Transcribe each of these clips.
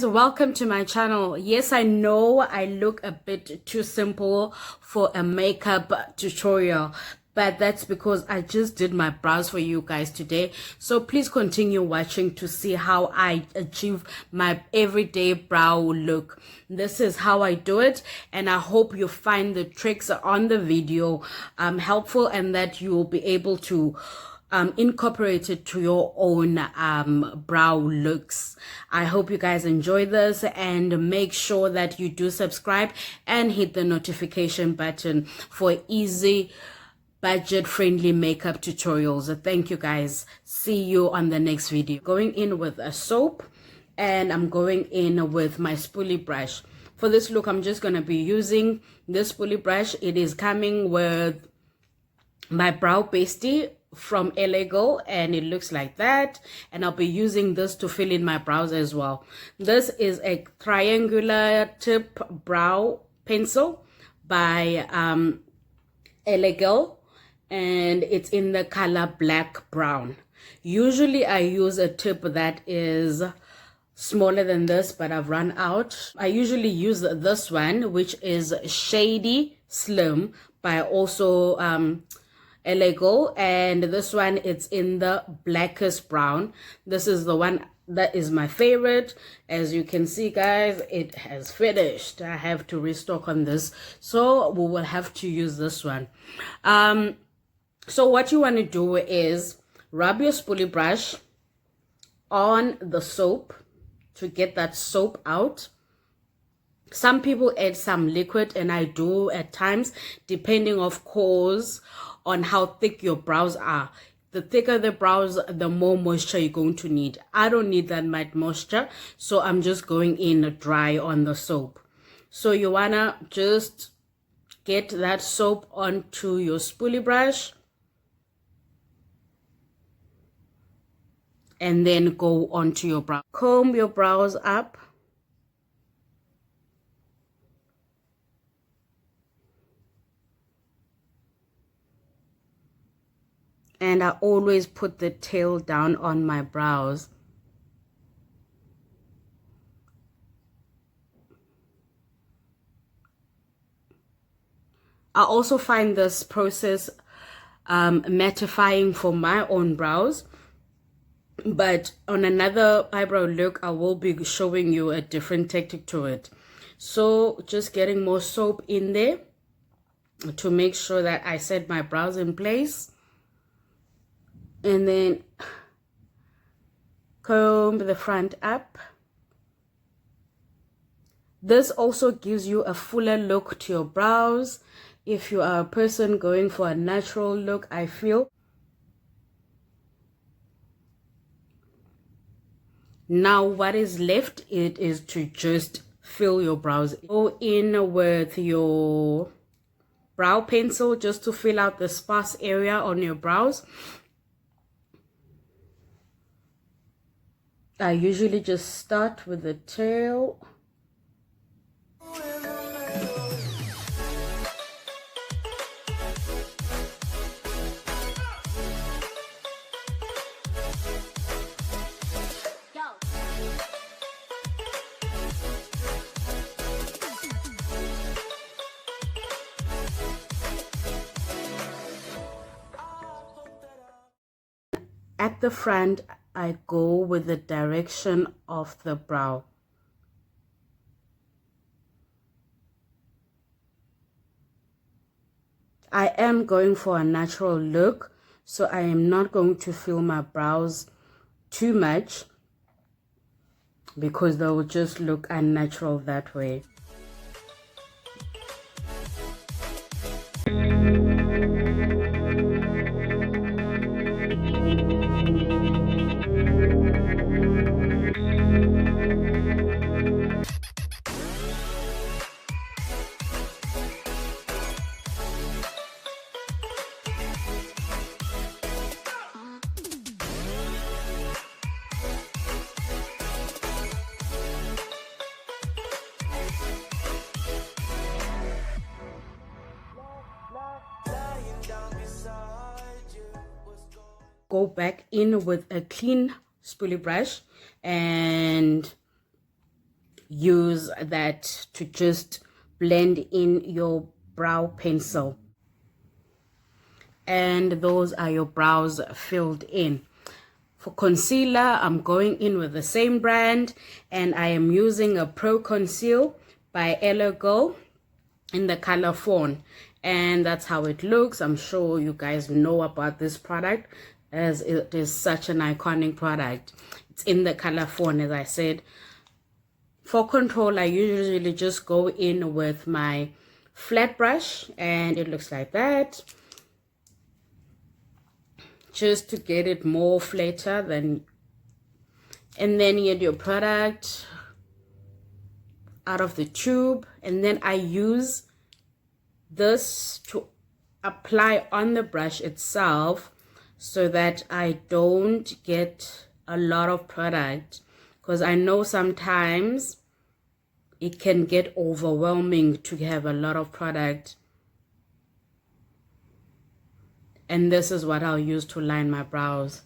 Welcome to my channel. Yes, I know I look a bit too simple for a makeup tutorial, but that's because I just did my brows for you guys today. So please continue watching to see how I achieve my everyday brow look. This is how I do it, and I hope you find the tricks on the video helpful, and that you will be able to incorporate it to your own brow looks. I hope you guys enjoy this, and make sure that you do subscribe and hit the notification button for easy budget friendly makeup tutorials. Thank you guys. See you on the next video. Going in with a soap, and I'm going in with my spoolie brush. For this look, I'm just going to be using this spoolie brush. It is coming with my brow bestie from Lego, and it looks like that, and I'll be using this to fill in my brows as well. This is a triangular tip brow pencil by Lego, and it's in the color black brown. Usually I use a tip that is smaller than this, but I've run out. I usually use this one, which is Shady Slim by also Lego, and this one, it's in the blackest brown. This is the one that is my favorite. As you can see, guys, it has finished. I have to restock on this, so we will have to use this one. So what you want to do is rub your spoolie brush on the soap to get that soap out. Some people add some liquid, and I do at times, depending of course on how thick your brows are. The thicker the brows, the more moisture you're going to need. I don't need that much moisture, so I'm just going in dry on the soap. So you wanna just get that soap onto your spoolie brush, and then go onto your brow. Comb your brows up. And I always put the tail down on my brows. I also find this process mattifying for my own brows. But on another eyebrow look, I will be showing you a different tactic to it. So just getting more soap in there to make sure that I set my brows in place. And then comb the front up. This also gives you a fuller look to your brows. If you are a person going for a natural look, I feel. Now what is left, it is to just fill your brows. Go in with your brow pencil just to fill out the sparse area on your brows. I usually just start with the tail. At the front, I go with the direction of the brow. I am going for a natural look, so I am not going to fill my brows too much because they will just look unnatural that way. Go back in with a clean spoolie brush and use that to just blend in your brow pencil. And those are your brows filled in. For concealer, I'm going in with the same brand, and I am using a Pro Conceal by Go in the color Fawn. And that's how it looks. I'm sure you guys know about this product, as it is such an iconic product. It's in the color Fawn, as I said. For control, I usually just go in with my flat brush, and it looks like that, just to get it more flatter than. And then you get your product out of the tube, and then I use this to apply on the brush itself so that I don't get a lot of product, because I know sometimes it can get overwhelming to have a lot of product. And this is what I'll use to line my brows.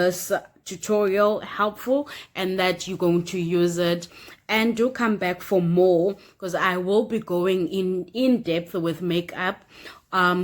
this tutorial helpful and that you're going to use it, and do come back for more, because I will be going in depth with makeup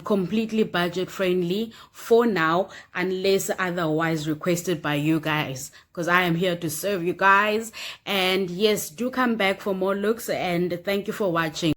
completely budget friendly for now, unless otherwise requested by you guys, because I am here to serve you guys. And yes, do come back for more looks, and thank you for watching.